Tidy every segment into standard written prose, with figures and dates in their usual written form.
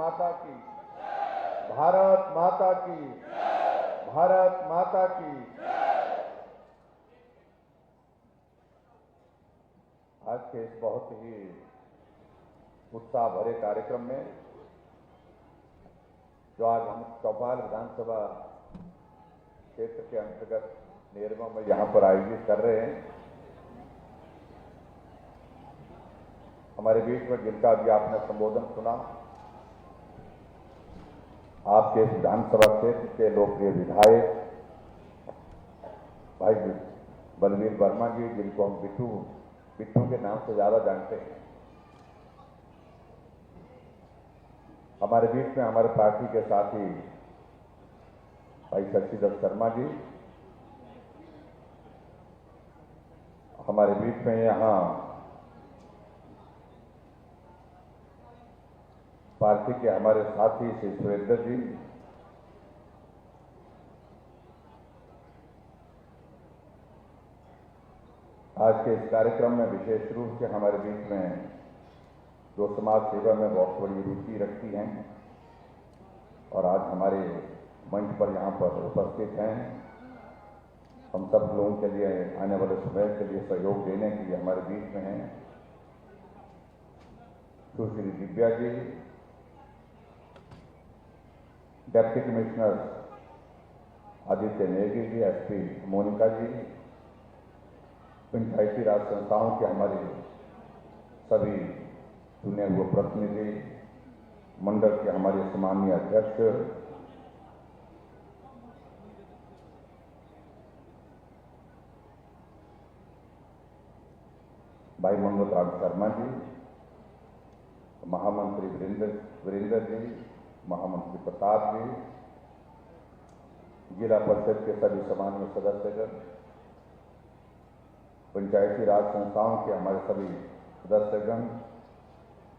माता की, भारत माता की, भारत माता की। आज के इस बहुत ही उत्साह भरे कार्यक्रम में जो आज हम चौपाल विधानसभा क्षेत्र के अंतर्गत नेरवा में यहां पर आयोजित कर रहे हैं, हमारे बीच में जिनका भी आपने संबोधन सुना, आपके इस विधानसभा क्षेत्र के लोकप्रिय विधायक भाई बलवीर वर्मा जी, जिनको हम बिट्टू के नाम से ज्यादा जानते हैं, हमारे बीच में हमारे पार्टी के साथी भाई शशिधर शर्मा जी, हमारे बीच में यहाँ पार्टी के हमारे साथी श्री सुरेंद्र जी, आज के इस कार्यक्रम में विशेष रूप से हमारे बीच में जो समाज सेवा में बहुत बड़ी रुचि रखती हैं और आज हमारे मंच पर यहाँ पर उपस्थित हैं, हम सब लोगों के लिए आने वाले समय के लिए सहयोग देने के लिए हमारे बीच में हैं सुश्री Divya ji, deputy commissioner Aditya Negi ji, SP Monika जी, पंचायती राज संस्थाओं के हमारे सभी चुने हुए प्रतिनिधि मंडल के हमारे सम्मानीय अध्यक्ष, भाई मंगल राम शर्मा जी, महामंत्री वीरेंद्र जी, महामंत्री प्रताप जी, जिला परिषद के सभी सम्मानीय सदस्यगण, पंचायती राज संस्थाओं के हमारे सभी सदस्यगण,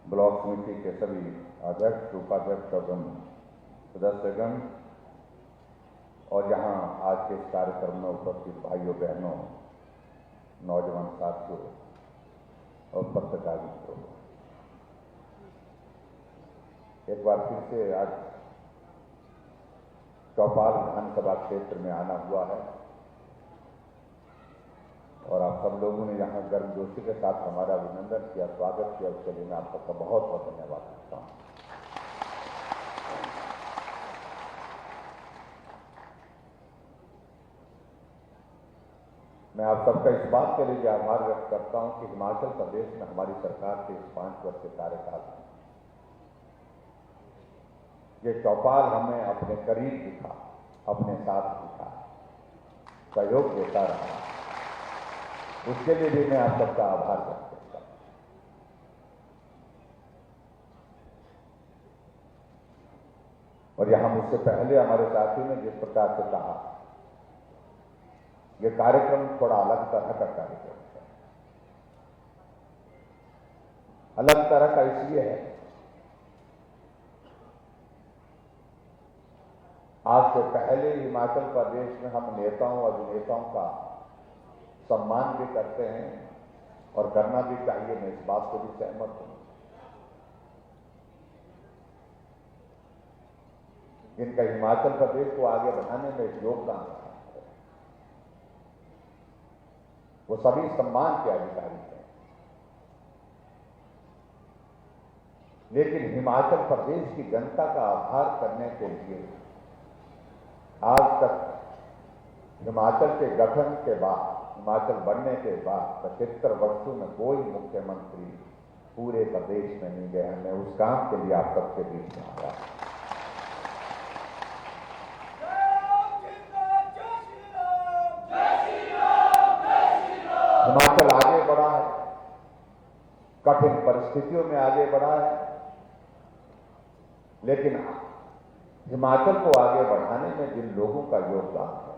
ब्लॉक समिति के सभी अध्यक्ष, उपाध्यक्ष एवं सदस्यगण और यहाँ आज के इस कार्यक्रम में उपस्थित भाइयों बहनों, नौजवान साथियों और पत्रकार मित्रों, एक बार फिर से आज चौपाल विधानसभा क्षेत्र में आना हुआ है और आप सब लोगों ने यहाँ गर्मजोशी के साथ हमारा अभिनंदन किया, स्वागत किया, उसके लिए मैं आप सबका बहुत बहुत धन्यवाद करता हूँ। मैं आप सबका इस बात के लिए आभार व्यक्त करता हूँ कि हिमाचल प्रदेश में हमारी सरकार के इस 5 वर्ष के कार्यकाल में ये चौपाल हमें अपने करीब दिखा, अपने साथ दिखा, सहयोग देता रहा, उसके लिए भी मैं आप सबका आभार व्यक्त करता हूं। और यहां मुझसे पहले हमारे साथी ने जिस प्रकार से कहा, यह कार्यक्रम थोड़ा अलग तरह का कार्यक्रम है। अलग तरह का इसलिए है, आज से पहले हिमाचल प्रदेश में हम नेताओं और अभिनेताओं का सम्मान भी करते हैं और करना भी चाहिए, मैं इस बात को भी सहमत हूं, जिनका हिमाचल प्रदेश को आगे बढ़ाने में योगदान रहा है, वो सभी सम्मान के अधिकारी हैं। लेकिन हिमाचल प्रदेश की जनता का आभार करने के लिए आज तक हिमाचल के गठन के बाद, हिमाचल बनने के बाद 75 वर्षों में कोई मुख्यमंत्री पूरे प्रदेश में नहीं गया। मैं उस काम के लिए आप सबके बीच में आया। हिमाचल आगे बढ़ा है, कठिन परिस्थितियों में आगे बढ़ा है, लेकिन हिमाचल को आगे बढ़ाने में जिन लोगों का योगदान है,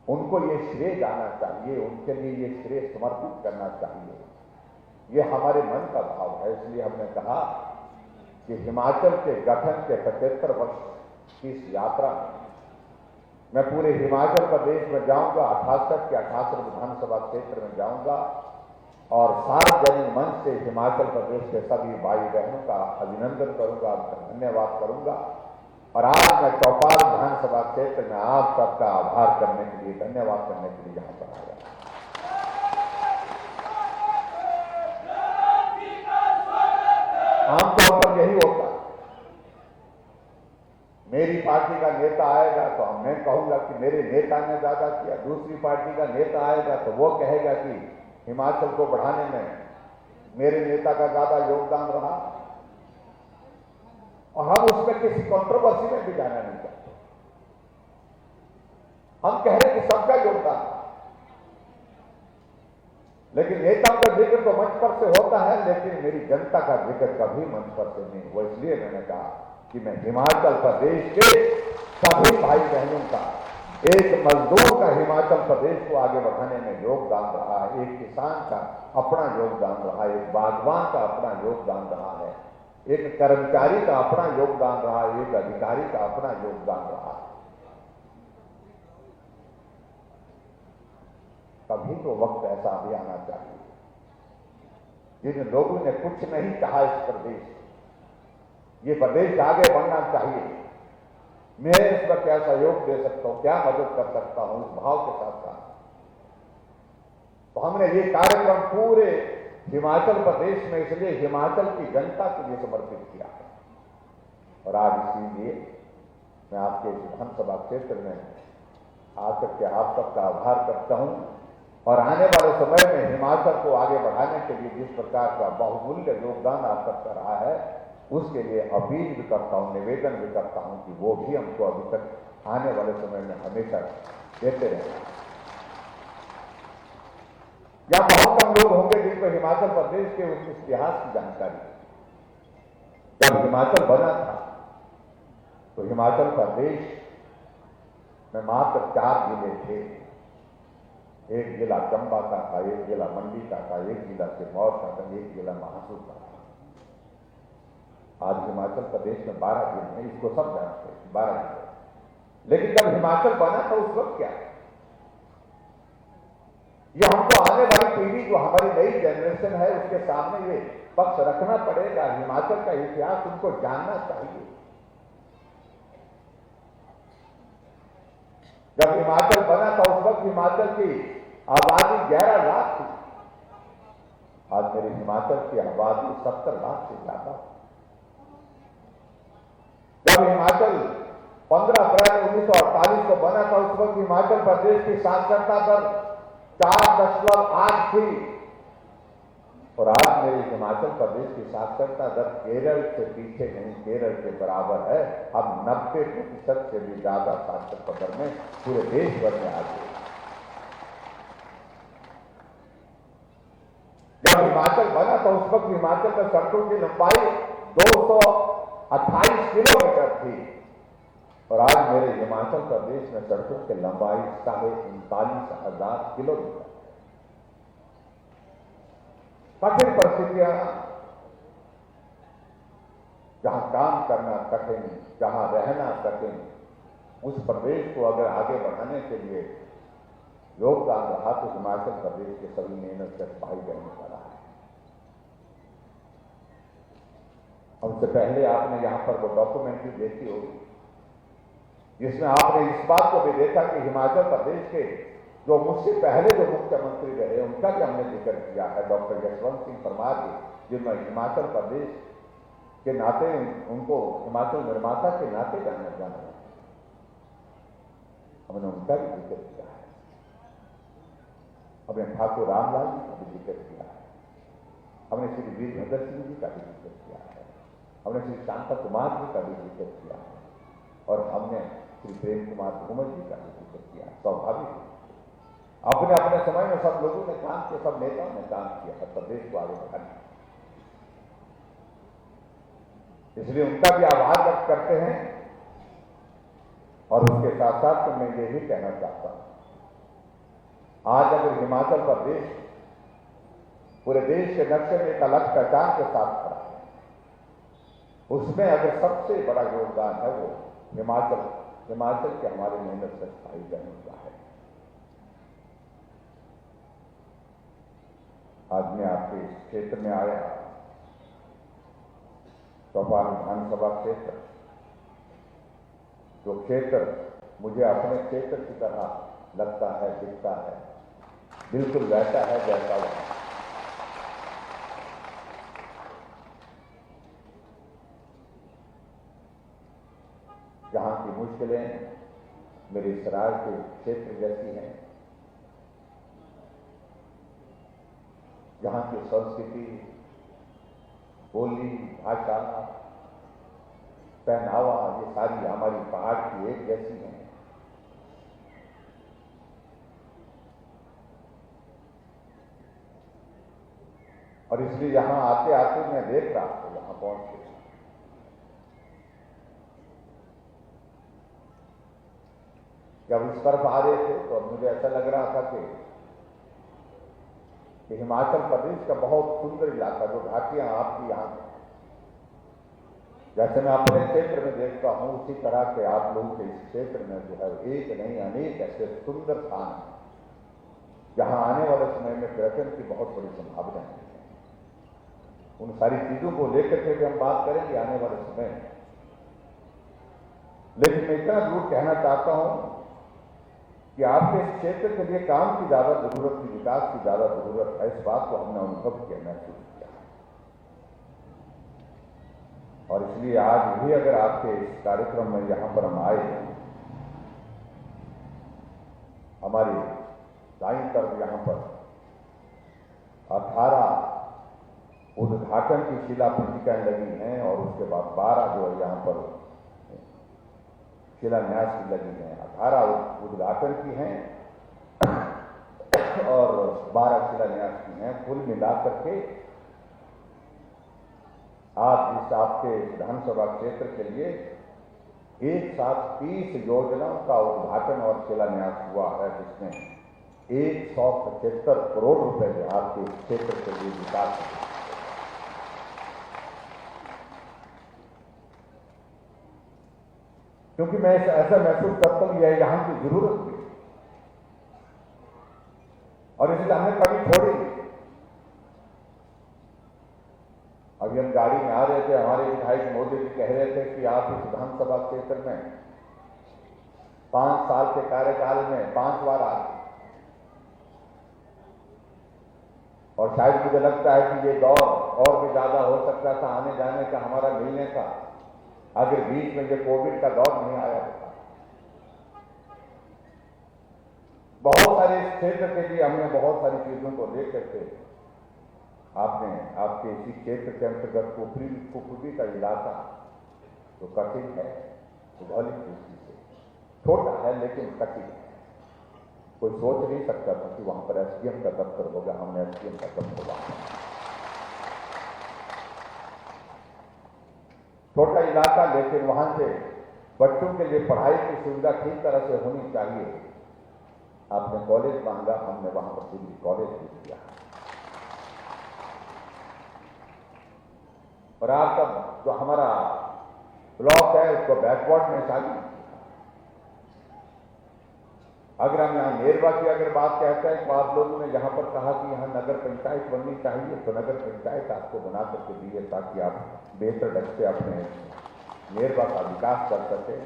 उनको ये श्रेय जाना चाहिए, उनके लिए ये श्रेय समर्पित करना चाहिए। ये हमारे मन का भाव है। इसलिए हमने कहा कि हिमाचल के गठन के 75 वर्ष की इस यात्रा में मैं पूरे हिमाचल प्रदेश में जाऊंगा, 68 के 68 विधानसभा क्षेत्र में जाऊंगा और सार्वजनिक मंच से हिमाचल प्रदेश के सभी भाई बहनों का अभिनंदन करूंगा, धन्यवाद करूंगा। और आज मैं चौपाल विधानसभा क्षेत्र में आप सबका आभार करने के लिए, धन्यवाद करने के लिए यहां पर आया। आमतौर पर यही होता है, मेरी पार्टी का नेता आएगा तो मैं कहूंगा कि मेरे नेता ने ज्यादा किया, दूसरी पार्टी का नेता आएगा तो वो कहेगा कि हिमाचल को बढ़ाने में मेरे नेता का ज्यादा योगदान रहा। और हम उसमें किसी कंट्रोवर्सी में भी जाना नहीं चाहते। हम कह रहे हैं कि सबका योगदान, लेकिन नेताओं का जिक्र तो मंच पर से होता है, लेकिन मेरी जनता का जिक्र कभी मंच पर से नहीं हुआ। इसलिए मैंने कहा कि मैं हिमाचल प्रदेश के सभी भाई बहनों का, एक मजदूर का हिमाचल प्रदेश को आगे बढ़ाने में योगदान रहा है, एक किसान का अपना योगदान रहा है, एक बागवान का अपना योगदान रहा है, एक कर्मचारी का अपना योगदान रहा है, एक अधिकारी का अपना योगदान रहा है। कभी तो वक्त ऐसा भी आना चाहिए जिन लोगों ने कुछ नहीं कहा इस प्रदेश, ये प्रदेश आगे बढ़ना चाहिए, मैं इस पर क्या सहयोग दे सकता हूं, क्या मदद कर सकता हूं, उस भाव के साथ साथ तो हमने ये कार्यक्रम पूरे हिमाचल प्रदेश में, इसलिए हिमाचल की जनता के लिए समर्पित किया है। और आज इसीलिए मैं आपके विधानसभा क्षेत्र में आकर के आप सबका आभार करता हूं और आने वाले समय में हिमाचल को आगे बढ़ाने के लिए जिस प्रकार का बहुमूल्य योगदान आप सबका रहा है, उसके लिए अपील भी करता हूं, निवेदन भी करता हूं कि वो भी हमको अभी तक आने वाले समय में हमेशा देते रहें। या बहुत कम लोग होंगे जिनको हिमाचल प्रदेश के उस इतिहास की जानकारी। जब हिमाचल बना था तो हिमाचल प्रदेश में मात्र 4 जिले थे। एक जिला चंबा का था, एक जिला मंडी का था, एक जिला सिरमौर का था, एक जिला महासुर का था। आज हिमाचल प्रदेश में 12 जिले हैं, इसको सब जानते हैं, 12 जिले। लेकिन जब हिमाचल बना था उस वक्त क्या, ये हमको आने वाली पीढ़ी, जो हमारी नई जनरेशन है, उसके सामने ये पक्ष रखना पड़ेगा। हिमाचल का इतिहास उनको जानना चाहिए। जब हिमाचल बना था उस वक्त हिमाचल की आबादी 11 लाख थी। आज मेरे हिमाचल की आबादी 70 लाख से ज्यादा। जब हिमाचल 15 अप्रैल 1948 को बना था उस वक्त हिमाचल प्रदेश की साक्षरता दर 4.8 थी और आज मेरे हिमाचल प्रदेश की साक्षरता दर केरल से पीछे नहीं, केरल के बराबर है। अब 90% से भी ज्यादा साक्षरता दर में पूरे देश भर में आ गई। जब हिमाचल बना था उस वक्त हिमाचल में सड़कों की लंबाई 228 किलोमीटर थी और आज मेरे हिमाचल प्रदेश में सड़कों की लंबाई 39,500 किलोमीटर। कठिन परिस्थितियां, जहां काम करना कठिन, जहां रहना कठिन, उस प्रदेश को अगर आगे बढ़ाने के लिए योगदान रहा तो हिमाचल प्रदेश के सभी मेहनत से भाई बहनों का रहा है। हमसे पहले आपने यहां पर वो डॉक्यूमेंट्री देखी होगी जिसमें आपने इस बात को भी देखा कि हिमाचल प्रदेश के जो मुझसे पहले जो मुख्यमंत्री रहे उनका भी हमने जिक्र किया है, डॉक्टर यशवंत सिंह परमार जी, जिनमें हिमाचल प्रदेश के नाते उनको हिमाचल निर्माता के नाते जाना जाना है, हमने उनका भी जिक्र किया है। हमने ठाकुर रामलाल जी का भी जिक्र किया है, हमने श्री वीरभद्र सिंह जी का भी जिक्र किया है, हमने श्री शांता कुमार जी का भी जिक्र किया है और हमने श्री प्रेम कुमार धूमल जी का भी जिक्र किया। स्वाभाविक अपने अपने समय में सब लोगों ने काम किया, सब नेताओं ने काम किया है प्रदेश को आगे बढ़ाने। इसलिए उनका भी आभार व्यक्त करते हैं और उसके साथ साथ तो मैं ये भी कहना चाहता हूं, आज अगर हिमाचल प्रदेश पूरे देश के नक्शे में एक अलग पहचान के साथ खड़ा है, उसमें अगर सबसे बड़ा योगदान है वो हिमाचल के हमारे मेहनत से भाई बहनों का है। आज मैं आपके इस क्षेत्र में आया, चौपाल विधानसभा क्षेत्र, जो क्षेत्र मुझे अपने क्षेत्र की तरह लगता है, दिखता है, बिल्कुल वैसा है जैसा वहां। जहां की मुश्किलें मेरे सराय के क्षेत्र जैसी हैं, जहां की संस्कृति, बोली, भाषा, पहनावा, ये सारी हमारी पहाड़ की एक जैसी हैं। और इसलिए यहां आते आते मैं देख रहा था, यहां पहुंच के जब इस तरफ आ रहे थे तो मुझे ऐसा लग रहा था कि हिमाचल प्रदेश का बहुत सुंदर इलाका, जो घाटियां आपकी यहां, जैसे मैं अपने क्षेत्र में देखता हूं, उसी तरह के आप लोगों के इस क्षेत्र में जो है एक नहीं अनेक ऐसे सुंदर स्थान हैं जहां आने वाले समय में पर्यटन की बहुत बड़ी संभावना है। उन सारी चीजों को लेकर के भी हम बात करेंगे आने वाले समय में। लेकिन मैं इतना जरूर कहना चाहता हूं कि आपके इस क्षेत्र के लिए काम की ज्यादा जरूरत थी, विकास की ज्यादा जरूरत है। इस बात को हमने अनुभव किया, महसूस किया। और इसलिए आज भी अगर आपके इस कार्यक्रम में यहां पर हम आए, हमारी दाईं तरफ यहां पर 18 उद्घाटन की शिला पट्टिकाएं लगी हैं और उसके बाद 12 जो है यहां पर शिलान्यास की लगी हैं। 18 उद्घाटन की हैं और 12 शिलान्यास की हैं। कुल मिलाकर के आज इस आपके विधानसभा क्षेत्र के लिए एक साथ 30 योजनाओं का उद्घाटन और शिलान्यास हुआ है, जिसमें 175 करोड़ रुपए आपके क्षेत्र के लिए विकास है। क्योंकि मैं ऐसा महसूस करता हूं यह यहां की जरूरत थी और इसलिए हमने कभी छोड़ी नहीं। अभी हम गाड़ी में आ रहे थे, हमारे विधायक मोदी जी कह रहे थे कि आप इस विधानसभा क्षेत्र में 5 साल के कार्यकाल में 5 बार आ गए। और शायद मुझे लगता है कि ये दौर और भी ज्यादा हो सकता था आने जाने का, हमारा मिलने का, अगर बीच में ये कोविड का दौर नहीं आया होता। बहुत सारे इस क्षेत्र के लिए हमने बहुत सारी चीजों को लेकर के आपने आपके इसी क्षेत्र के अंतर्गत कुफरी का इलाका जो कठिन है, भौगोलिक दृष्टि से छोटा है लेकिन कठिन है। कोई सोच नहीं सकता था कि वहां पर एसडीएम का दफ्तर होगा। हमने एसडीएम का दफ्तर वहां, छोटा इलाका, लेकिन वहां से बच्चों के लिए पढ़ाई की सुविधा ठीक तरह से होनी चाहिए। आपने कॉलेज मांगा, हमने वहां पर दिल्ली कॉलेज भी दिया। और आपका जो हमारा ब्लॉक है उसको बैकवर्ड में शामिल। अगर हम यहाँ नेरवा की अगर बात कहते हैं तो आप लोगों ने यहां पर कहा कि यहाँ नगर पंचायत बननी चाहिए, तो नगर पंचायत आपको बना करके दी है ताकि आप बेहतर ढंग से अपने नेरवा का विकास कर सके।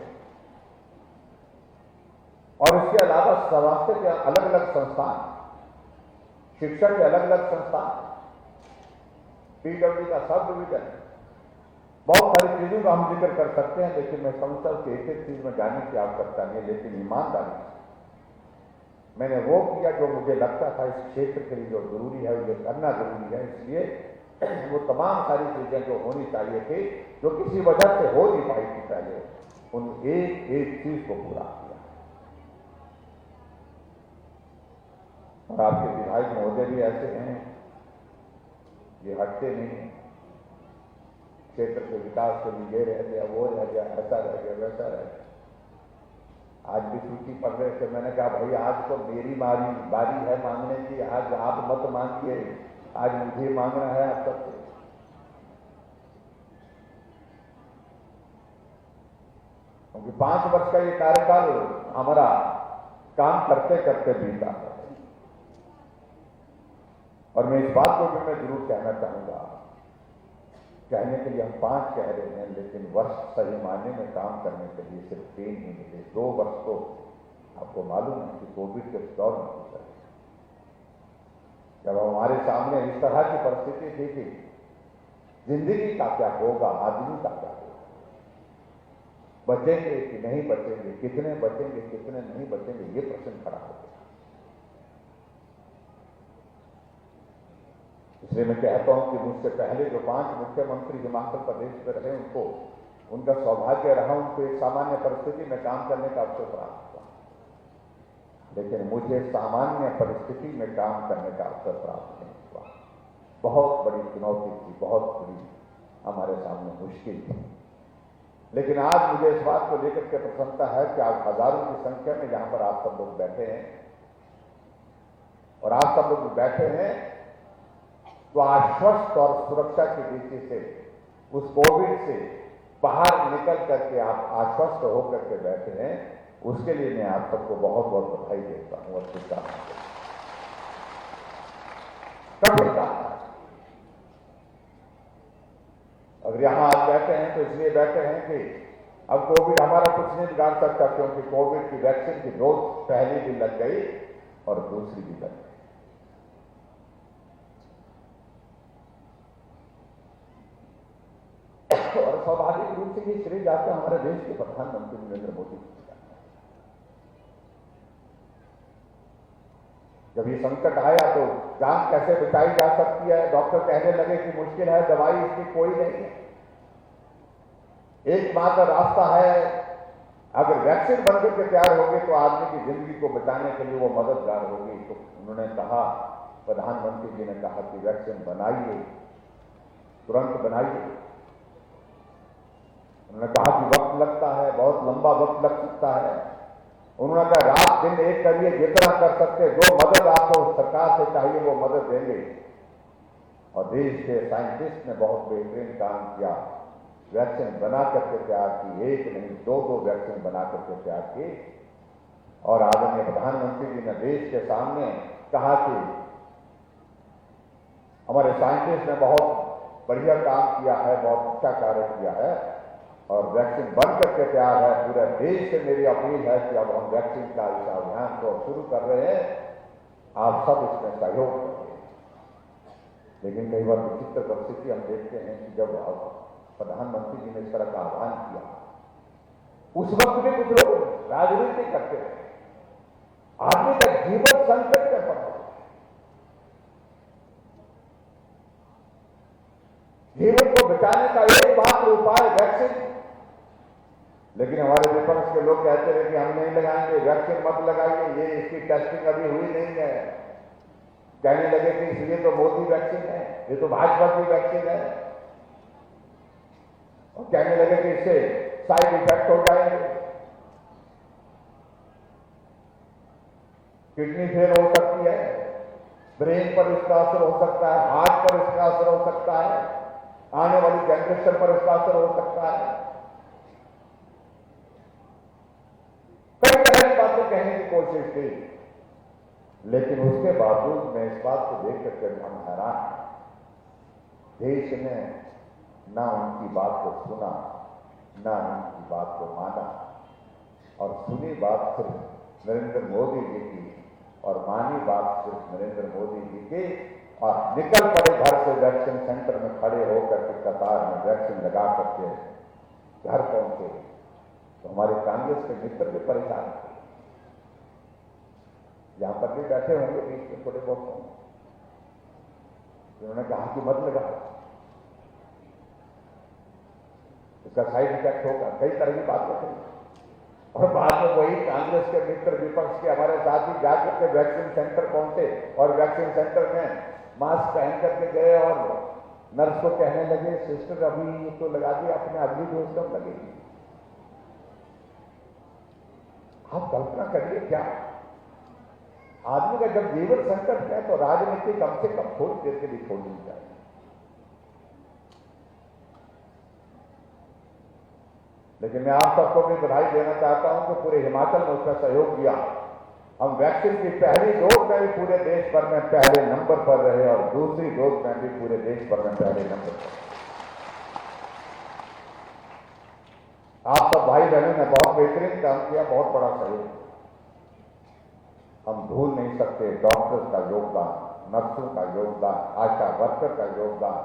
और इसके अलावा स्वास्थ्य के अलग अलग संस्थान, शिक्षा के अलग अलग संस्थान, पीडब्ल्यू का सब डिवीजन, बहुत सारी चीजों का हम जिक्र कर सकते हैं। लेकिन मैं समझता हूं कि एक एक चीज में जाने की आवश्यकता नहीं, लेकिन ईमानदारी मैंने वो किया जो मुझे लगता था इस क्षेत्र के लिए जो जरूरी है, ये करना जरूरी है। इसलिए वो तमाम सारी चीजें जो होनी चाहिए थी, जो किसी वजह से हो नहीं पाई थी पहले, उन एक एक चीज को पूरा किया। और आपके विधायक महोदय भी ऐसे हैं, ये हटते नहीं। क्षेत्र के विकास के लिए ये रह गया, वो रह गया, ऐसा रह गया, वैसा रह गया। आज भी सूची पढ़ रहे थे, मैंने कहा भाई आज तो मेरी बारी है मांगने की, आज आप मत मांगिए, आज मुझे मांगना है आप सबसे। क्योंकि 5 वर्ष का ये कार्यकाल हमारा काम करते करते बीता है। और मैं इस बात को भी मैं जरूर कहना चाहूंगा, कहने के लिए हम 5 कह रहे हैं, लेकिन वर्ष सही मायने में काम करने के लिए सिर्फ 3 ही मिले। 2 वर्ष तो आपको मालूम है कि कोविड के दौर में गुजरे, जब हमारे सामने इस तरह की परिस्थिति थी कि जिंदगी का क्या होगा, आदमी का क्या होगा, बचेंगे कि नहीं बचेंगे, कितने बचेंगे कितने नहीं बचेंगे, ये प्रश्न खड़ा हो गया। इसलिए मैं कहता हूं कि मुझसे पहले जो 5 मुख्यमंत्री हिमाचल प्रदेश में रहे, उनका सौभाग्य रहा, उनको एक सामान्य परिस्थिति में काम करने का अवसर प्राप्त हुआ, लेकिन मुझे सामान्य परिस्थिति में काम करने का अवसर प्राप्त नहीं हुआ। बहुत बड़ी चुनौती थी, बहुत बड़ी हमारे सामने मुश्किल थी, लेकिन आज मुझे इस बात को लेकर के प्रसन्नता है कि आज हजारों की संख्या में यहां पर आप सब लोग बैठे हैं, और आप सब लोग बैठे हैं तो आश्वस्त और सुरक्षा की दृष्टि से उस कोविड से बाहर निकल करके आप आश्वस्त होकर के बैठे हैं। उसके लिए मैं आप सबको बहुत बहुत बधाई देता हूं और शुभकामनाएं देता हूं। अगर यहां आप बैठे हैं तो इसलिए बैठे हैं कि अब कोविड हमारा कुछ नहीं बिगाड़ सकता, क्योंकि कोविड की वैक्सीन की डोज पहली भी लग गई और दूसरी भी लग गई। और स्वाभाविक रूप से ये श्रेय जाता है हमारे देश के प्रधानमंत्री नरेंद्र मोदी जी का। जब ये संकट आया तो जान कैसे बचाई जा सकती है, डॉक्टर कहने लगे कि मुश्किल है, दवाई इसकी कोई नहीं है, एकमात्र रास्ता है, अगर वैक्सीन बनकर के तैयार होगी तो आदमी की जिंदगी को बचाने के लिए वो मददगार होगी। तो उन्होंने कहा, प्रधानमंत्री जी ने कहा कि वैक्सीन बनाइए, तुरंत बनाइए। उन्होंने कहा कि वक्त लगता है, बहुत लंबा वक्त लग सकता है। उन्होंने कहा रात दिन एक करिए, जितना कर सकते, जो मदद आपको सरकार से चाहिए वो मदद देंगे। और देश के साइंटिस्ट ने बहुत बेहतरीन काम किया, वैक्सीन बना करके तैयार की, एक नहीं 2-2 वैक्सीन बना करके तैयार की। और आदरणीय प्रधानमंत्री जी ने देश के सामने कहा कि हमारे साइंटिस्ट ने बहुत बढ़िया काम किया है, बहुत अच्छा कार्य किया है और वैक्सीन बन करके तैयार है। पूरे देश से मेरी अपील है कि अब हम वैक्सीन का इस अभियान को शुरू कर रहे हैं, आप सब इसमें सहयोग करें। लेकिन कई बार विचित्र परिस्थिति हम देखते हैं कि जब प्रधानमंत्री जी ने इस तरह का आह्वान किया, उस वक्त भी कुछ लोग राजनीति करते रहे, आदमी का जीवन संकट में पड़ा, जीवन को बचाने का एकमात्र उपाय वैक्सीन। लेकिन हमारे विपक्ष के लोग कहते रहे कि हम नहीं लगाएंगे, वैक्सीन मत लगाइए, ये इसकी टेस्टिंग अभी हुई नहीं है। कहने लगे कि इसलिए तो मोदी वैक्सीन है, ये तो भाजपा की वैक्सीन है, और कहने लगे कि इससे साइड इफेक्ट हो जाएंगे, किडनी फेल हो सकती है, ब्रेन पर इसका असर हो सकता है, हार्ट पर इसका असर हो सकता है, आने वाली जनरेशन पर इसका असर हो सकता है। कई तरह की बातें कहने की कोशिश की, लेकिन उसके बावजूद मैं इस बात को देख करके हम हैरान हैं, देश ने ना उनकी बात को सुना, ना उनकी बात को माना, और सुनी बात सिर्फ नरेंद्र मोदी जी की और मानी बात सिर्फ नरेंद्र मोदी जी की, और निकल पड़े घर से वैक्सीन सेंटर में खड़े होकर के कतार में वैक्सीन लगा करके घर पहुंचे। तो हमारे कांग्रेस के मित्र भी परेशान थे, यहां पर भी बैठे होंगे बीच में थोड़े बहुत होंगे, उन्होंने कहा कि मत लगा, इसका साइड इफेक्ट होगा, कई तरह की बातें थी। और बाद में वही कांग्रेस के मित्र विपक्ष के हमारे साथी जाकर के वैक्सीन सेंटर पहुंचे और वैक्सीन सेंटर में मास्क पहन करके गए और नर्स को कहने लगे, सिस्टर अभी तो लगा दी आपने, अगली डोज कब लगेगी। आप कल्पना करिए, क्या आदमी का जब जीवन संकट है तो राजनीति कम से कम थोड़ी देर के लिए छोड़नी चाहिए। लेकिन मैं आप सबको भी बधाई देना चाहता हूं कि पूरे हिमाचल में उसका सहयोग दिया। हम वैक्सीन की पहली डोज में भी पूरे देश भर में पहले नंबर पर रहे और दूसरी डोज में भी पूरे देश भर में पहले नंबर पर। आप सब भाई बहनों ने बहुत बेहतरीन काम किया, बहुत बड़ा सहयोग। हम भूल नहीं सकते डॉक्टर्स का योगदान, नर्सों का योगदान, आशा वर्कर का योगदान,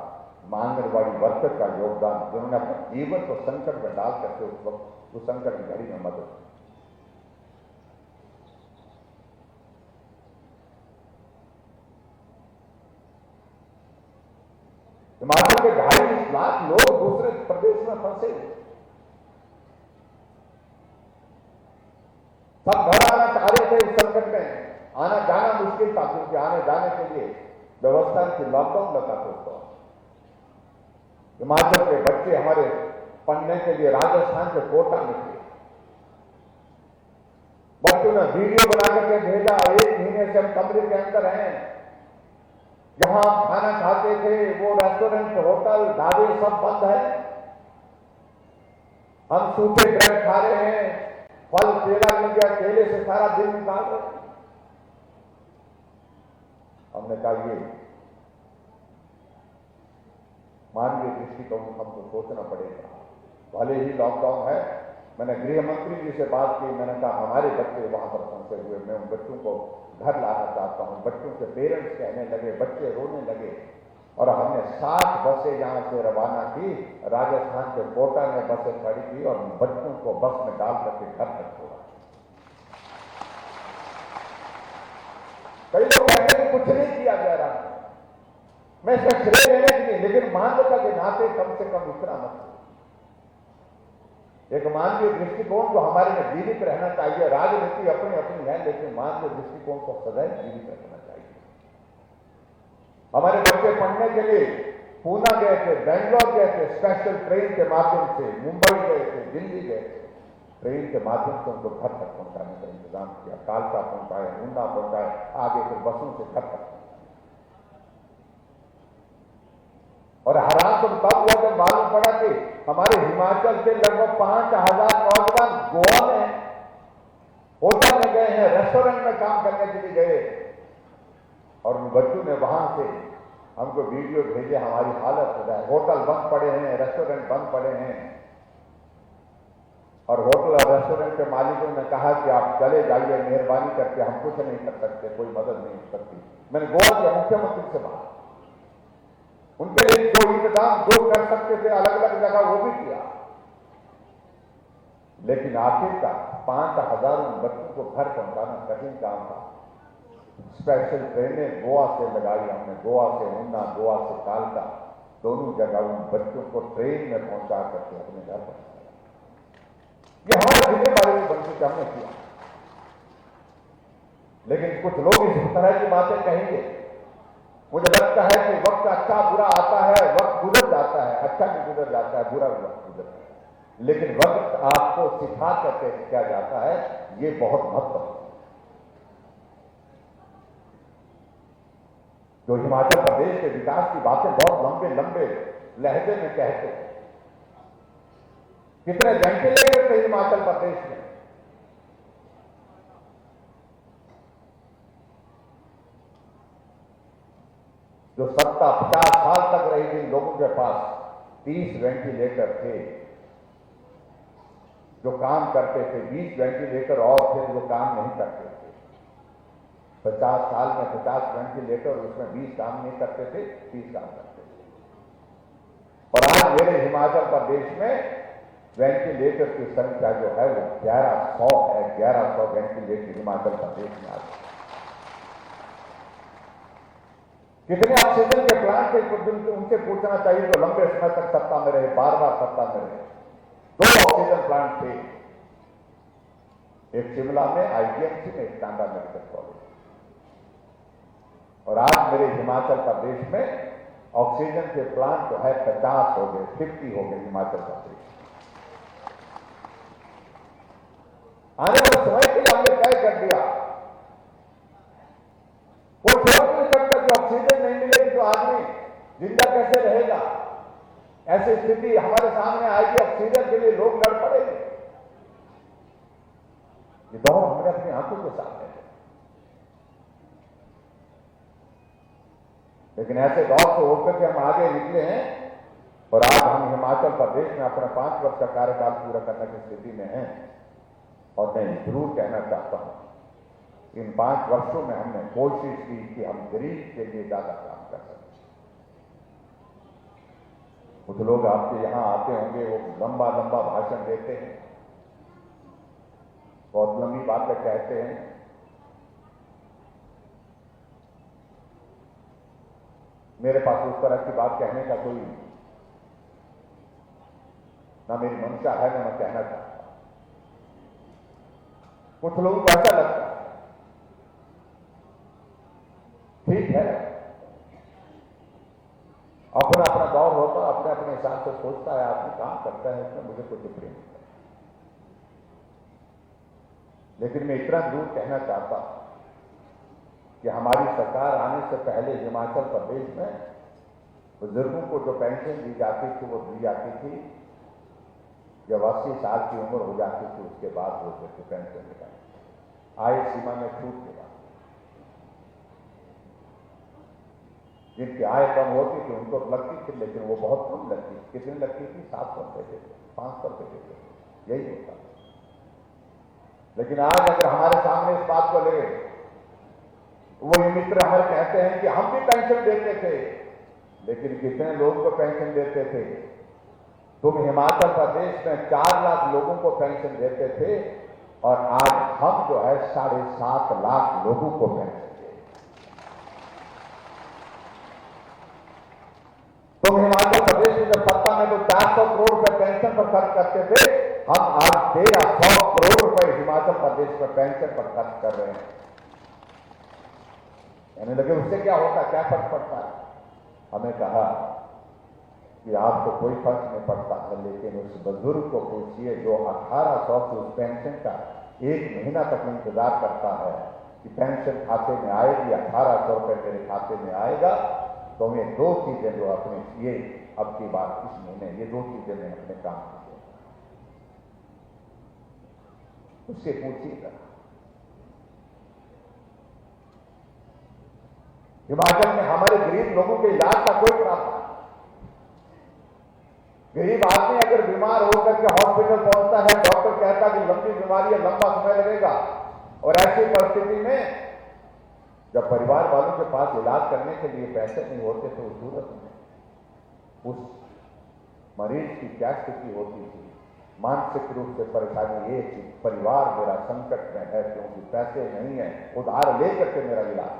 आंगनबाड़ी वर्कर का योगदान, जिन्होंने अपने जीवन को संकट में डाल करके उस वक्त उस संकट की घड़ी में मदद की। हिमाचल के 2.5 लाख लोग दूसरे प्रदेश में फंसे, सब घर आना चाह रहे थे। इस संकट में आना जाना मुश्किल था, क्योंकि आने जाने के लिए व्यवस्था की लॉकडाउन लगा दोस्तों। हिमाचल के बच्चे हमारे पढ़ने के लिए राजस्थान के कोटा में थे। बच्चों ने वीडियो बना करके भेजा, 1 महीने से हम कमरे के अंदर हैं, जहां खाना खाते थे वो रेस्टोरेंट, होटल, ढाबे सब बंद है। हम सूखे ब्रेड खा रहे हैं, फल केला मिल गया, केले से सारा दिन निकाल रहे। हमने कहा ये मानवीय दृष्टिकोण हमको सोचना पड़ेगा। भले ही लॉकडाउन है, मैंने गृह मंत्री जी से बात की, मैंने कहा हमारे बच्चे वहां पर फंसे हुए, मैं उन बच्चों को घर लाना चाहता हूं। बच्चों के पेरेंट्स कहने लगे, बच्चे रोने लगे, और हमने 60 बसें यहां से रवाना की, राजस्थान के कोटा में बसें खड़ी की और बच्चों को बस में डाल करके घर तक छोड़ा। कई लोग कहते हैं कुछ नहीं किया जा रहा, मैं इसका श्रेय लेने के लिए, लेकिन मानवता के नाते कम से कम इतना मत। एक मानवीय दृष्टिकोण जो हमारे में जीवित रहना चाहिए। राजनीति अपनी अपनी है, लेकिन मानवीय दृष्टिकोण को सदैव जीवित रखना चाहिए। हमारे बच्चे पढ़ने के लिए पूना गए थे, बेंगलोर गए थे, स्पेशल ट्रेन के माध्यम से मुंबई गए थे, दिल्ली गए थे। ट्रेन के माध्यम से उनको घर तक पहुंचाने का इंतजाम किया, कालका पहुंचाए, ऊना पहुंचाए, आगे फिर बसों से घर तक। और हैरान तो तब हुआ जब मालूम पड़ा कि हमारे हिमाचल से लगभग 5000 नौजवान गोवा में होटल में गए हैं, रेस्टोरेंट में काम करने के लिए गए, और उन बच्चों ने वहां से हमको वीडियो भेजे। हमारी हालत हो जाए, होटल बंद पड़े हैं, रेस्टोरेंट बंद पड़े हैं, और होटल और रेस्टोरेंट के मालिकों ने कहा कि आप चले जाइए, मेहरबानी करके हम कुछ नहीं कर सकते, कोई मदद नहीं हो सकती। मैंने गोवा के मुख्यमंत्री से बात, उनके लिए जो इंतजाम जो कर सकते थे अलग अलग जगह वो भी किया, लेकिन आखिरकार 5000 बच्चों को घर पहुंचाना कठिन काम था। स्पेशल ट्रेनें गोवा से लगाई हमने, गोवा से ऊना, गोवा से कालका, दोनों जगह उन बच्चों को ट्रेन में पहुंचा करके अपने घर पहुंचाया। ये हमारे जिम्मेदारी बन के हमने किया। लेकिन कुछ लोग इस तरह की बातें कहेंगे। मुझे लगता है कि वक्त अच्छा बुरा आता है, वक्त गुजर जाता है, अच्छा भी गुजर जाता है, बुरा भी वक्त गुजर जाता है, लेकिन वक्त आपको सिखा करके क्या जाता है, ये बहुत महत्वपूर्ण है। जो हिमाचल प्रदेश के विकास की बातें बहुत लंबे लंबे लहजे में कहते हैं, कितने वेंटिलेटर थे हिमाचल प्रदेश में, जो सत्ता 50 साल तक रही जिन लोगों के पास 30 वेंटिलेटर थे जो काम करते थे, 20 वेंटिलेटर और थे जो काम नहीं करते थे। 50 साल में 50 वेंटिलेटर, उसमें 20 काम नहीं करते थे, 30 काम करते थे। और आज मेरे हिमाचल प्रदेश में वेंटिलेटर की संख्या जो है वो 1100 है। 1100 वेंटिलेटर हिमाचल प्रदेश में आज। कितने ऑक्सीजन के प्लांट थे उनसे पूछना चाहिए जो लंबे समय तक सत्ता में रहे, बार बार सत्ता में रहे। 2 ऑक्सीजन प्लांट थे, एक शिमला में आईजीएमसी में, एक टांडा मेडिकल कॉलेज। और आज मेरे हिमाचल प्रदेश में ऑक्सीजन के प्लांट जो है 50 हो गए, 50 हो गए हिमाचल प्रदेश। आने वाले समय के लिए हमने तय कर दिया, वो छोड़ नहीं सकता कि ऑक्सीजन नहीं मिलेगी तो आदमी जिंदा कैसे रहेगा। ऐसी स्थिति हमारे सामने आएगी, ऑक्सीजन के लिए लोग लड़ पड़ेंगे। ये दौर हमने अपनी आंखों के सामने है। लेकिन ऐसे दौर से होकर के हम आगे निकले हैं और आज हम हिमाचल प्रदेश में अपना 5 वर्ष का कार्यकाल पूरा करने की स्थिति में हैं। और मैं जरूर कहना चाहता हूं, इन 5 वर्षों में हमने कोशिश की कि हम गरीब के लिए ज्यादा काम कर सकें। कुछ लोग आपके यहां आते होंगे, वो लंबा लंबा भाषण देते हैं, बहुत लंबी बातें कहते हैं, मेरे पास उस तरह की बात कहने का कोई ना मेरी मंशा है ना मैं कहना चाहता। कुछ लोगों को ऐसा लगता है, ठीक है, अपना अपना दौर होता, अपने अपने हिसाब से सोचता है, आदमी काम करता है, इसमें मुझे कोई प्रेम नहीं। लेकिन मैं इतना जरूर कहना चाहता हूं कि हमारी सरकार आने से पहले हिमाचल प्रदेश में बुजुर्गों को जो पेंशन दी जाती थी वो दी जाती थी जब 80 साल की उम्र हो जाती थी, उसके बाद वो पेंशन निकालती, आय सीमा में छूट के बाद। जिनकी आय कम होती थी उनको लगती थी, लेकिन वो बहुत कम लगती थी। कितनी लगती थी? 700 रुपए देते, 500 रुपए देते, यही होता। लेकिन आज अगर हमारे सामने इस बात को ले, वो मित्र हमारे कहते हैं कि हम भी पेंशन देते थे, लेकिन कितने लोगों को पेंशन देते थे? तुम हिमाचल प्रदेश में 4 लाख लोगों को पेंशन देते थे और आज हम जो है 7.5 लाख लोगों को पेंशन देते। तुम हिमाचल प्रदेश में जब सत्ता में तो 400 करोड़ रुपए पेंशन पर खर्च करते थे, हम आज 1300 करोड़ रुपए हिमाचल प्रदेश में पेंशन पर खर्च कर रहे हैं। कहने लगे उससे क्या होता, क्या फर्क पड़ता है? हमें कहा कि आपको कोई फर्क नहीं पड़ता है, लेकिन उस बुजुर्ग को पूछिए जो 1800 की उस पेंशन का 1 महीना तक इंतजार करता है कि पेंशन खाते में आएगी, 1800 रुपए मेरे खाते में आएगा, तो मैं 2 चीजें जो अपने ये अब की बात इस महीने ये 2 चीजें मैं अपने काम की, उससे पूछिएगा। हिमाचल में हमारे गरीब लोगों के इलाज का कोई प्रावधान। गरीब आदमी अगर बीमार होकर के हॉस्पिटल पहुंचता है, डॉक्टर कहता है कि लंबी बीमारी है, लंबा समय लगेगा, और ऐसी परिस्थिति में जब परिवार वालों के पास इलाज करने के लिए पैसे नहीं होते तो सूरत में उस मरीज की क्या स्थिति होती थी? मानसिक रूप से परेशानी ये कि परिवार मेरा संकट में है क्योंकि पैसे नहीं है, उधार लेकर के मेरा इलाज,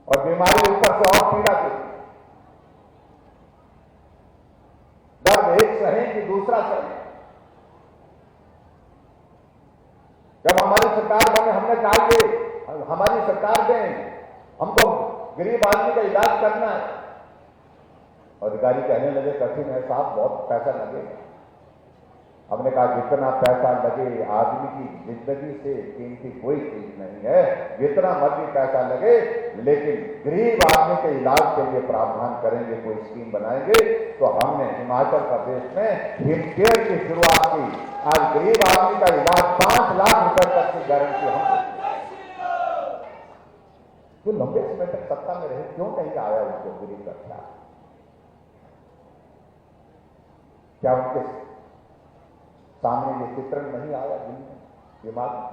और बीमारी ऊपर से और पीड़ा देती, दर्द एक सहे कि दूसरा सहे। जब हमारी सरकार बने हमने कहा कि हमारी सरकार में हमको गरीब आदमी का इलाज करना है, अधिकारी कहने लगे कठिन है साहब, बहुत पैसा लगेगा। हमने कहा जितना पैसा लगे, आदमी की जिंदगी से कीमती कोई चीज नहीं है, जितना मर्जी पैसा लगे, लेकिन गरीब आदमी के इलाज के लिए प्रावधान करेंगे, कोई स्कीम बनाएंगे। तो हमने हिमाचल प्रदेश में हिमकेयर की शुरुआत की। आज गरीब आदमी का इलाज 5 लाख रुपए तक की गारंटी हमको। जो लंबे समय तक सत्ता में रहे क्यों नहीं आया उनको गरीब का ख्याल? क्या उनके सामने ये चित्रण नहीं आया जिनमें दिमाग में?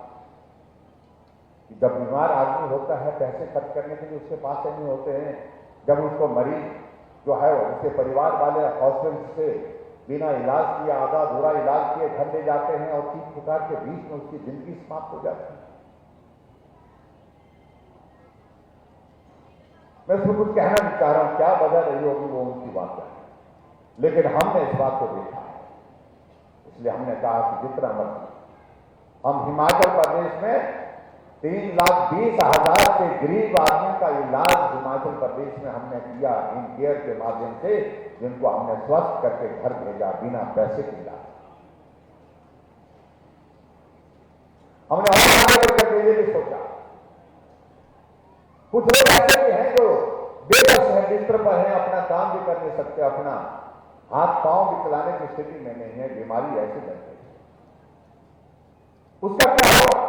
जब बीमार आदमी होता है पैसे खर्च करने के लिए उसके पास नहीं होते हैं, जब उसको मरीज जो है उसके परिवार वाले हॉस्पिटल से बिना इलाज किए, आधा अधूरा इलाज किए घर ले जाते हैं और चीख पुकार के बीच में उसकी जिंदगी समाप्त हो जाती है। मैं इसमें कुछ कहना नहीं चाह रहा हूं, क्या वजह रही होगी वो उनकी बात है, लेकिन हमने इस बात को देखा है, इसलिए हमने कहा कि जितना मर्जी हम हिमाचल प्रदेश में 3,20,000 से गरीब आदमी का इलाज हिमाचल प्रदेश में हमने किया हिमकेयर के माध्यम से, जिनको हमने स्वस्थ करके घर भेजा बिना पैसे के इलाज। हमने और आगे करके ये भी सोचा। कुछ लोग ऐसे भी हैं जो बेबस हैं, बिस्तर पर हैं, अपना काम भी कर नहीं सकते, अपना हाथ पांव भी चलाने की स्थिति में नहीं है, बीमारी ऐसी लग गई, उसका क्या होगा?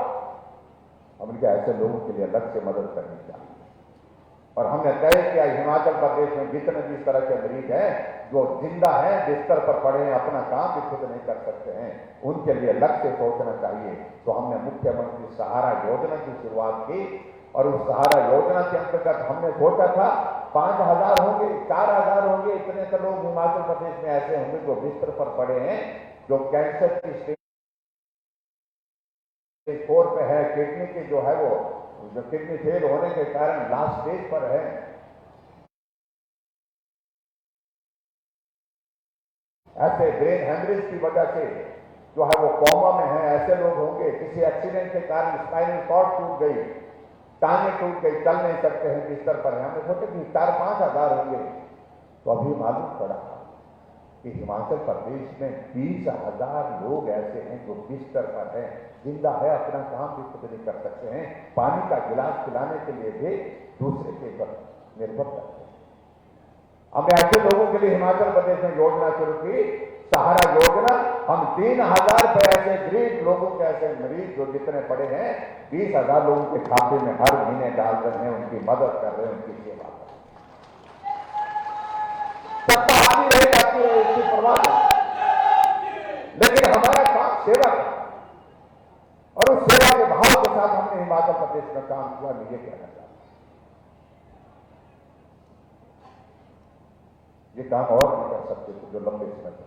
हमने मुझे ऐसे लोगों के लिए अलग से मदद करनी चाहिए। और हमने तय किया हिमाचल प्रदेश में जितने भी इस तरह के मरीज हैं जो जिंदा हैं, बिस्तर पर पड़े हैं, अपना काम भी खुद नहीं कर सकते हैं, उनके लिए अलग से सोचना चाहिए। तो हमने मुख्यमंत्री सहारा योजना की शुरुआत की और उस सहारा योजना के अंतर्गत हमने सोचा था 5,000 होंगे, 4,000 होंगे, इतने तो लोग हिमाचल प्रदेश में ऐसे होंगे जो बिस्तर पर पड़े हैं, जो कैंसर की स्टेज 4 पे है, किडनी की जो है वो जो किडनी फेल होने के कारण लास्ट स्टेज पर है, ऐसे ब्रेन हेमरेज की वजह से जो है वो कोमा में है, ऐसे लोग होंगे, किसी एक्सीडेंट के कारण स्पाइनल कॉर्ड टूट गई, टांगें टूट गई, चल नहीं सकते हैं, बिस्तर पर है। हमने सोचा कि 4-5 हजार होंगे। तो अभी मालूम पड़ा कि हिमाचल प्रदेश में 20,000 लोग ऐसे हैं जो बिस्तर पर है, जिंदा है, अपना काम भी खुद नहीं कर सकते हैं, पानी का गिलास पिलाने के लिए भी दूसरे के पर निर्भर करते हैं। हमने ऐसे लोगों के लिए हिमाचल प्रदेश में योजना शुरू की, सहारा योजना। हम 3,000 रुपए ऐसे गरीब लोगों के, ऐसे मरीज जो जितने पड़े हैं, 20,000 लोगों के खाते में हर महीने डाल रहे हैं, उनकी मदद कर रहे हैं, उनकी सेवा कर रहे हैं। सत्ता आती रहे जाती रहे, इसकी परवाह नहीं, लेकिन हमारा काम सेवा करना और उस सेवा के भाव के साथ हमने हिमाचल प्रदेश में काम किया। मैं ये कहना चाहता हूं, ये काम और भी कर सकते थे जो लंबे समय तक थे।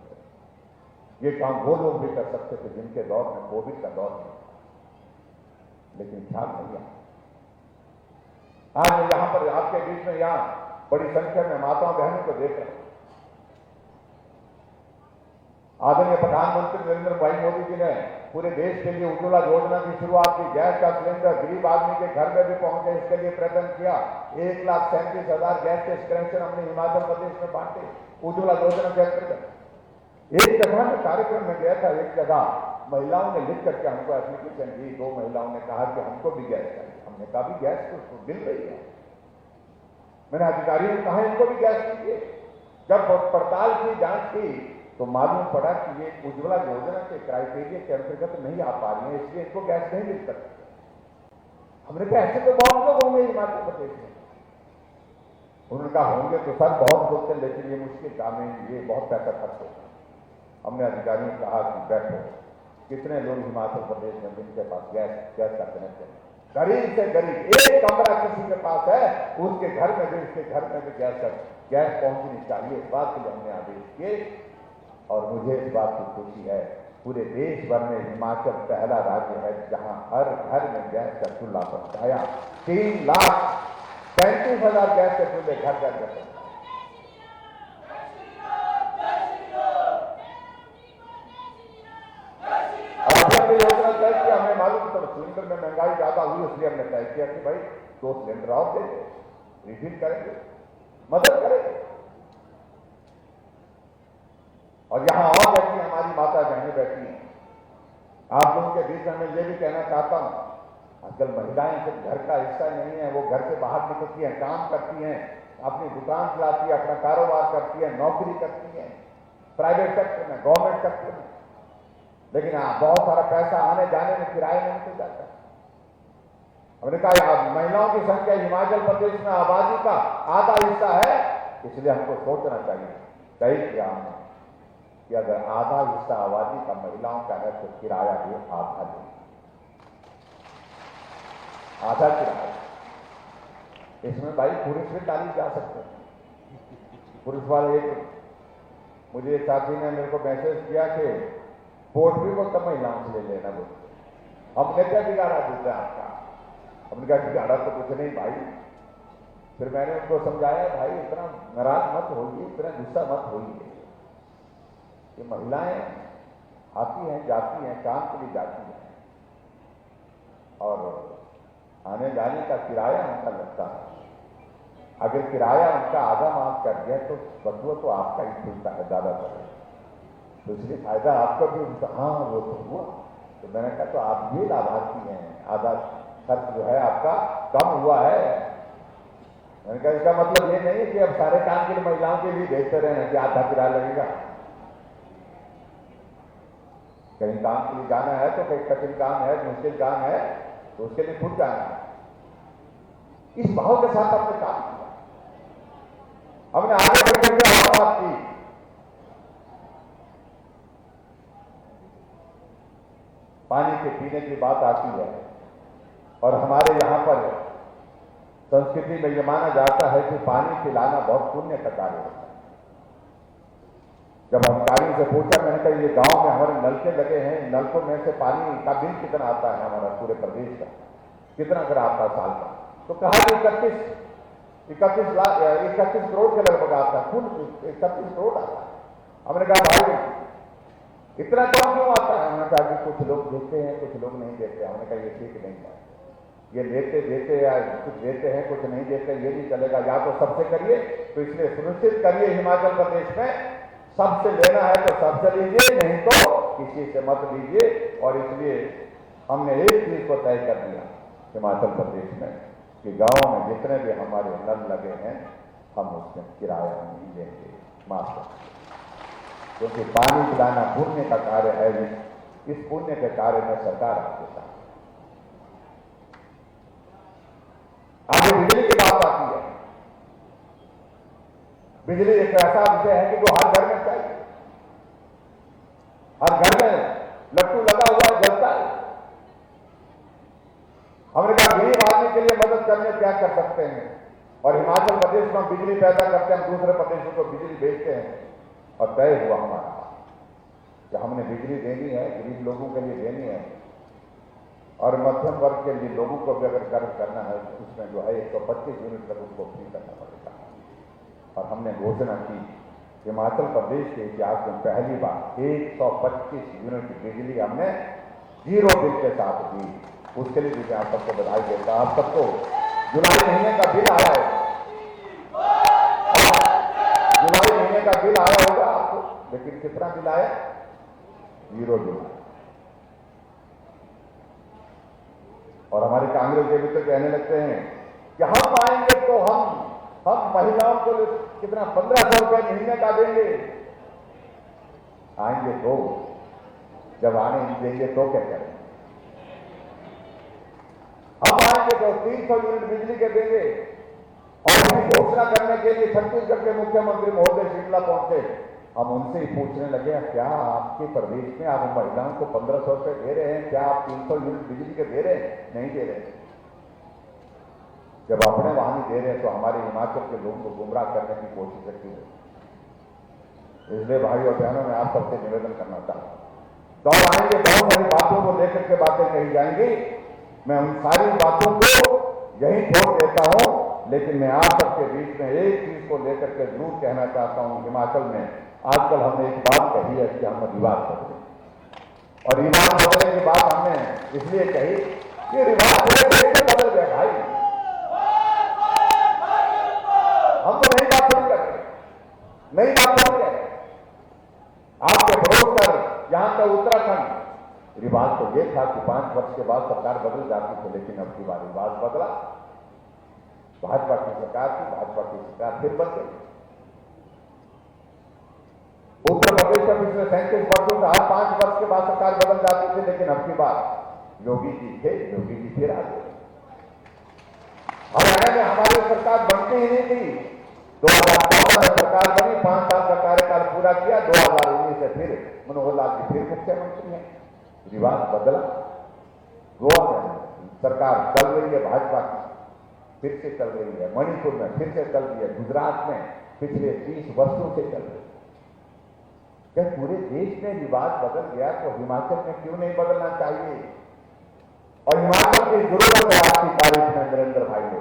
ये काम वो लोग भी कर सकते थे जिनके दौर में कोविड का दौर नहीं था, लेकिन ख्याल नहीं आया। आज मैं यहां पर आपके बीच में यहां बड़ी संख्या में माताओं बहनों को देख रहा हूं। आदरणीय प्रधानमंत्री नरेंद्र भाई मोदी जी ने पूरे देश के लिए उज्ज्वला योजना की शुरुआत की। गैस का सिलेंडर गरीब आदमी के घर में भी पहुंचे, इसके लिए प्रयत्न किया। 1,37,000 गैस के कनेक्शन हमने हिमाचल प्रदेश में बांटे उज्ज्वला योजना के अंतर्गत। एक जगह में कार्यक्रम में गया था, एक जगह महिलाओं ने लिख करके हमको एप्लीकेशन दी। 2 महिलाओं ने कहा कि हमको भी गैस चाहिए। हमने कहा भी गैस तो मिल रही है। मैंने अधिकारियों को कहा इनको भी गैस दीजिए। जब पड़ताल की, जांच की, तो मालूम पड़ा कि ये उज्ज्वला योजना के क्राइटेरिया के अंतर्गत नहीं आ पा रही है, इसलिए इनको गैस नहीं मिल सकती। हमने कहा ऐसे तो बहुत लोग होंगे हिमाचल प्रदेश में। उन्होंने कहा होंगे तो सर बहुत होते, लेकिन ये मुश्किल काम है, ये बहुत पैसा खर्च होगा। हमने अधिकारियों को कहा कि बैठो, कितने लोग हिमाचल प्रदेश में जिनके पास गैस का कनेक्शन, गरीब से गरीब, एक कमरा किसी के पास है, उसके घर में भी, उसके घर में भी गैस पहुंचनी चाहिए। इस बात के लिए हमने आदेश किए और मुझे इस बात की खुशी है, पूरे देश भर में हिमाचल पहला राज्य है जहां हर घर में गैस का चूल्हा पहुंचाया। 3,35,000 गैस के चूल्हे घर घर में। योजना तय किया, हमें मालूम था सिलेंडर में महंगाई ज्यादा हुई, इसलिए हमने तय किया कि भाई 2 सिलेंडर और दे दे, रिफिल करेंगे, मदद करेंगे। और यहां और बैठी हमारी माता बहनें बैठी हैं। आप लोगों के बीच में मैं ये भी कहना चाहता हूं, आजकल महिलाएं सिर्फ घर का हिस्सा नहीं है, वो घर से बाहर निकलती हैं, काम करती हैं, अपनी दुकान चलाती है, अपना कारोबार करती है, नौकरी करती है, प्राइवेट सेक्टर में, गवर्नमेंट सेक्टर में, लेकिन बहुत सारा पैसा आने जाने में, किराए में निकल जाता है। हमने कहा महिलाओं की संख्या हिमाचल प्रदेश में आबादी का आधा हिस्सा है, इसलिए हमको सोचना चाहिए। तय किया हमने कि अगर आधा हिस्सा आबादी का महिलाओं का है तो किराया भी आधा दें, आधा किराया। इसमें भाई पुरुष भी डाली जा सकते हैं। पुरुष वाले मुझे साथी ने मेरे को मैसेज किया कि पोल्ट्री को सब महिलाओं से ले लेना बोलते। हमने क्या बिगाड़ा दूसरा आपका? हमने कहा बिगाड़ा तो कुछ नहीं भाई। फिर मैंने उनको समझाया भाई इतना नाराज मत होइए, इतना गुस्सा मत होइए। ये महिलाएं आती हैं, जाती हैं, काम के लिए जाती हैं और आने जाने का किराया उनका लगता है। अगर किराया उनका आधा माफ कर दिया तो बदुआ तो आपका ही खुलता है ज्यादातर, तो इसलिए फायदा आपका भी उनका। हाँ वो तो हुआ। तो मैंने कहा तो आप भी लाभार्थी हैं, आधा खर्च जो है आपका कम हुआ है। मैंने कहा इसका मतलब ये नहीं कि अब सारे काम के लिए महिलाओं के लिए भेजते रहना कि आधा किराया लगेगा। कहीं काम के लिए जाना है तो कहीं कठिन काम है, मुश्किल काम है, तो उसके लिए खुद जाना है। इस भाव के साथ हमने काम किया, हमने आगे बढ़कर के बात की। पानी के पीने की बात आती है और हमारे यहां पर संस्कृति में यह माना जाता है कि पानी पिलाना बहुत पुण्य का कार्य होता है। जब अधिकारियों से पूछा, मैंने कहा ये गांव में हमारे नलके लगे हैं, नलकों में से पानी का बिल कितना आता है हमारा पूरे प्रदेश का, कितना कर आता है साल का? तो कहा कि 31 करोड़ के लगभग आता है, कुल 31 करोड़ आता है। हमने कहा भाई इतना कम क्यों आता है? हमने कहा कि कुछ लोग देते हैं, कुछ लोग नहीं देते। हमने कहा ये ठीक नहीं है, ये लेते देते या कुछ देते हैं कुछ नहीं देते, ये नहीं चलेगा। या तो सबसे करिए, तो इसलिए सुनिश्चित करिए हिमाचल प्रदेश में सबसे लेना है तो सबसे लीजिए, नहीं तो किसी से मत लीजिए। और इसलिए हमने एक चीज को तय कर दिया हिमाचल प्रदेश में कि गांव में जितने भी हमारे नल लगे हैं हम उसमें किराया नहीं लेंगे, माफ कर, क्योंकि पानी पिलाना पुण्य का कार्य है। इस पुण्य के कार्य में सरकार आपके साथ। आगे बिजली की बात आती है। बिजली एक ऐसा विषय है कि जो हर घर में चाहिए, हर घर में लट्टू लगा हुआ है, जलता है। हमने कहा गरीब आदमी के लिए मदद करने क्या कर सकते हैं, और हिमाचल प्रदेश में बिजली पैदा करते हैं, दूसरे प्रदेशों को बिजली भेजते हैं। और तय हुआ हमारा कि हमने बिजली देनी है, गरीब लोगों के लिए देनी है, और मध्यम वर्ग के लिए लोगों को भी अगर कर्ज करना है उसमें जो है 125 यूनिट तक उसको फ्री करना पड़ेगा। और हमने घोषणा की हिमाचल प्रदेश के इतिहास में पहली बार 125 यूनिट बिजली हमने जीरो बिल के साथ दी। उसके लिए भी मैं आप सबको बधाई देता। आप सबको जुलाई महीने का बिल आया है, जुलाई महीने का बिल आया होगा आपको, लेकिन कितना बिल आया? Zero bill. और हमारे कांग्रेस के मित्र कहने लगते हैं कि हम आएंगे तो हम महिलाओं को कितना 1500 रुपए महीने का देंगे। आएंगे तो, जब आने नहीं देंगे तो क्या करें? हम आएंगे तो 300 यूनिट बिजली के देंगे। और इसकी घोषणा करने के लिए छत्तीसगढ़ के मुख्यमंत्री महोदय शिमला पहुंचे। हम उनसे ही पूछने लगे, क्या आपके प्रदेश में आप महिलाओं को 1500 रुपए दे रहे हैं? क्या आप 300 यूनिट बिजली के दे रहे हैं? नहीं दे रहे। जब अपने वहां नहीं दे रहे हैं तो हमारे हिमाचल के लोगों को गुमराह करने की कोशिश की है। इसलिए भाई और बहनों में आप सबसे निवेदन करना चाहता हूं, दौर आएंगे, बहुत सारी बातों को लेकर के बातें कही जाएंगी। मैं उन सारी बातों को यही छोड़ देता हूं, लेकिन मैं आप सबके बीच में एक चीज को लेकर के जरूर कहना चाहता हूं। हिमाचल में आजकल हमने एक बात कही है कि हम रिवाज बदले, और रिवाज बदलने की बात हमने इसलिए कही कि रिवाज पूरे देश में बदल गया भाई। हम तो नई बात शुरू कर रहे, नई बात शुरू कर रहे। आपके विरोध कर यहां का उत्तराखंड रिवाज तो ये था कि 5 वर्ष के बाद सरकार बदल जाती थी, लेकिन अब की बार रिवाज बदला। भाजपा की सरकार थी, भाजपा की सरकार फिर बन गई। उत्तर प्रदेश में पिछले 37 वर्षों से हर 5 वर्ष के बाद सरकार बदल जाती थी, लेकिन अब की बार योगी जी थे, योगी जी फिर आ गए। हरियाणा में हमारी सरकार बनती ही नहीं थी। 2014 में सरकार बनी, 5 साल का कार्यकाल पूरा किया, 2019 से फिर मनोहर लाल जी फिर मुख्यमंत्री हैं। रिवाज बदला। गोवा में सरकार चल रही है भाजपा की, फिर से चल रही है। मणिपुर में फिर से चल रही है। गुजरात में पिछले 30 वर्षों से चल रही है। क्या पूरे देश में रिवाज बदल गया तो हिमाचल में क्यों नहीं बदलना चाहिए? और हिमाचल की जरूरत है आज की तारीख में नरेंद्र भाई ने,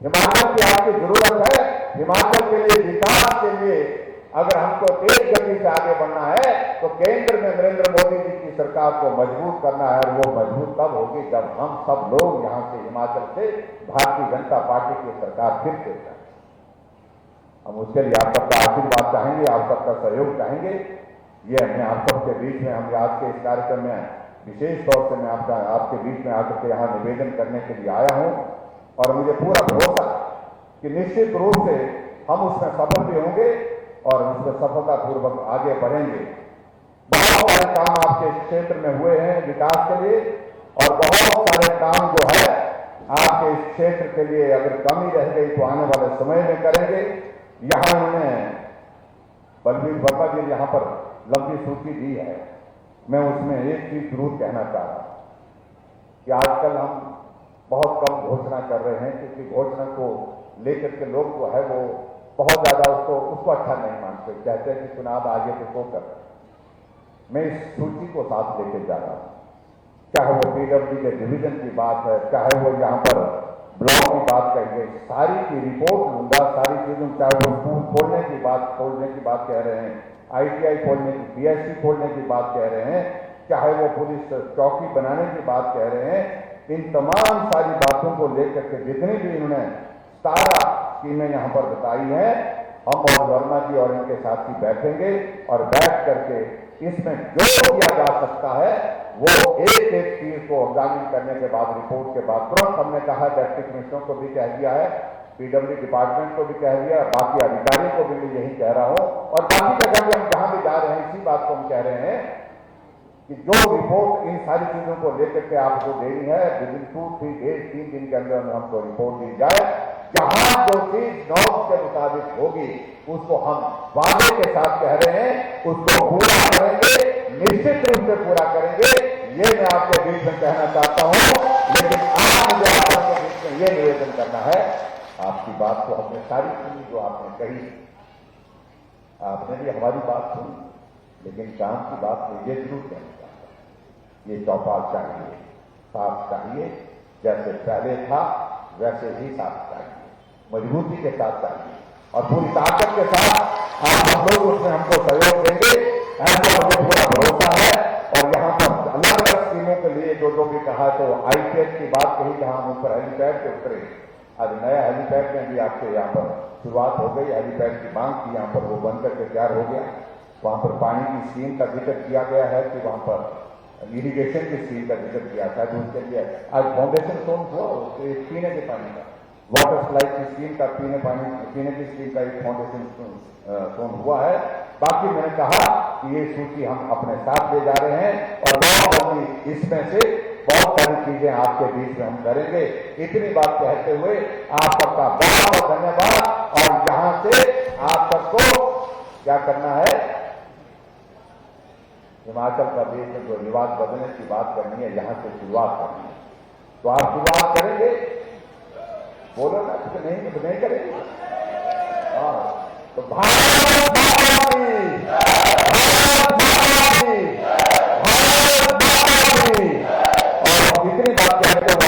हिमाचल की आपकी जरूरत है। हिमाचल के लिए, विकास के लिए अगर हमको तेज गति से आगे बढ़ना है तो केंद्र में नरेंद्र मोदी जी की सरकार को मजबूत करना है। और वो मजबूत तब होगी जब हम सब लोग यहां से, हिमाचल से भारतीय जनता पार्टी की सरकार फिर से करें। हम उसके लिए आप सबका आशीर्वाद चाहेंगे, आप सबका सहयोग चाहेंगे। ये मैं आप सबके बीच में, हम आज के इस कार्यक्रम में विशेष तौर से मैं आपके बीच में आकर के यहाँ निवेदन करने के लिए आया हूँ। और मुझे पूरा भरोसा कि निश्चित रूप से हम उसमें सफल भी होंगे और उसमें सफलतापूर्वक आगे बढ़ेंगे। बहुत सारे काम आपके क्षेत्र में हुए हैं विकास के लिए, और बहुत सारे काम जो है आपके इस क्षेत्र के लिए अगर कमी रह गई तो आने वाले समय में करेंगे। यहां उन्होंने बलवीर वर्मा जी ने यहां पर लंबी सूची दी है। मैं उसमें एक चीज जरूर कहना चाह रहा हूं कि आजकल हम बहुत कम घोषणा कर रहे हैं, क्योंकि घोषणा को लेकर के लोग जो है वो बहुत ज्यादा उसको अच्छा नहीं मानते, कहते हैं कि चुनाव आगे तो कर। मैं इस सूची को साथ लेके जा रहा हूं, चाहे वो पीडब्ल्यू के डिवीजन की बात है, चाहे वो यहाँ पर ब्लॉक की बात कही गई, सारी की रिपोर्ट लूंगा, सारी चीजों, चाहे वो स्कूल खोलने की बात कह रहे हैं, ITI खोलने की, BSc खोलने की बात कह रहे हैं, चाहे वो पुलिस चौकी बनाने की बात कह रहे हैं, इन तमाम सारी बातों को लेकर के जितनी भी इन्होंने 17 स्कीमें यहाँ पर बताई है, हम और वर्मा जी और इनके साथी बैठेंगे और बैठ करके इसमें जो किया जा सकता है वो एक एक चीज को एग्जामिन करने के बाद, रिपोर्ट के बाद तुरंत हमने कहा, डिप्टी कमिश्नर को भी कह दिया है, PW डिपार्टमेंट को भी कह दिया, बाकी अधिकारियों को भी मैं यही कह रहा हूं, और बाकी जगह भी हम जहां भी जा रहे हैं इसी बात को हम कह रहे हैं कि जो रिपोर्ट इन सारी चीजों को लेकर के आपको देनी है, विदिन 2-3 डेज, 3 दिन के अंदर हमको रिपोर्ट दी जाए। जहां जो चीज नॉर्म के मुताबिक होगी उसको हम वादे के साथ कह रहे हैं, उसको पूरा करेंगे, निश्चित रूप से पूरा करेंगे। ये मैं आपके बीच में कहना चाहता हूं, लेकिन आज मुझे आपके बीच में ये निवेदन करना है, आपकी बात तो हमने सारी सुनी जो आपने कही, आपने भी हमारी बात सुनी, लेकिन काम की बात में ये जरूर कहना चाहता हूं, ये चौपाल चाहिए, साफ चाहिए, जैसे पहले था वैसे ही साफ चाहिए, मजबूती के साथ चाहिए और पूरी ताकत के साथ हम लोग उसमें हमको सहयोग देंगे, ऐसा मुझे पूरा भरोसा है। और यहाँ पर अलग अलग स्कीमों के लिए जो भी कहा, तो IPH की बात कही, जहां हम ऊपर हेलीपैड के उतरे, आज नया हेलीपैड में भी आपके यहाँ पर शुरुआत हो गई, हेलीपैड की मांग थी, यहाँ पर वो बनकर के तैयार हो गया। वहां पर पानी की स्कीम का जिक्र किया गया है कि वहां पर इरीगेशन की स्कीम का जिक्र किया था, जो उसके लिए आज फाउंडेशन स्टोन हुआ पीने के पानी का, वाटर सप्लाई की स्कीम का, पीने की स्कीम का एक फाउंडेशन स्टोन हुआ है। बाकी मैंने कहा कि ये सूची हम अपने साथ ले जा रहे हैं और बहुत इसमें से बहुत सारी चीजें आपके बीच में हम करेंगे। इतनी बात कहते हुए आप सबका बहुत बहुत धन्यवाद। और यहां से आप सबको क्या करना है, हिमाचल प्रदेश में जो रिवाज बदलने की बात करनी है, यहां से शुरुआत करनी है, तो आप शुरुआत करेंगे, बोलो ना, तो नहीं करेंगे। हाँ, तो भारत माता की, भारत माता की, भारत माता की। और इतनी बात कहते हुए